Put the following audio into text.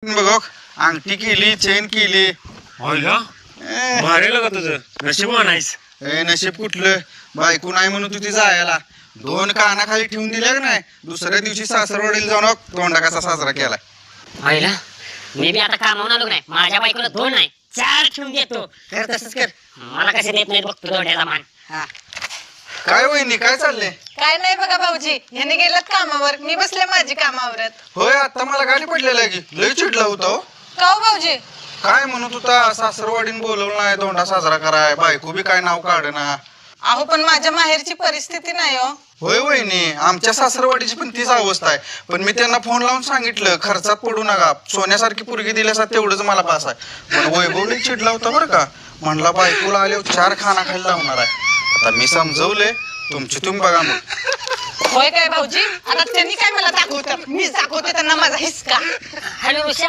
बघ अंगठी केली चेन केली होयला भारी का तुझं नशीब नाहीस. नशीब कुठलं बायको नाही म्हणून तुझी जायला 2 कानाखाली ठेवून दिल्या का नाही दुसऱ्या दिवशी सासरवाडीला जाऊन तोंडा कसा साजरा केलाय. होयला मी बी आता कामावून आलो नाही माझ्या बायकोला 2 नाही 4 ठेवून देतो. कर तसंच कर. मला कसे देत नाही बघतो दोड्याला मान. काय वहिनी काय चाललंय. काय नाही बघा भाऊजी ह्याने गेलात कामावर मी बसले माझी कामावरत. होय आता मला गाडी पडलेला की लय चिडला होता हो. का हो भाऊजी काय म्हणत होता सासरवाडीने बोलवलं नाही तोंडा साजरा कराय बायको बी काय नाव काढना. अहो पण माझ्या माहेरची परिस्थिती नाही हो. होय वहिनी आमच्या सासरवाडीची पण तीच अवस्था आहे पण मी त्यांना फोन लावून सांगितलं खर्चात पडू नका सोन्यासारखी पोरगी दिल्यास तेवढंच मला पास आहे. पण वैभव लय चिडला होता बरं का म्हणला बायकोला आल्यावर 4 खानाखाली लावणार आहे. आता मी समजवले तुमची तुम्ही बघा मग. होय काय भाऊजी आता त्यांनी काय मला दाखवतं मी दाखवते त्यांना माझा हिसका. हॅलो ऋषा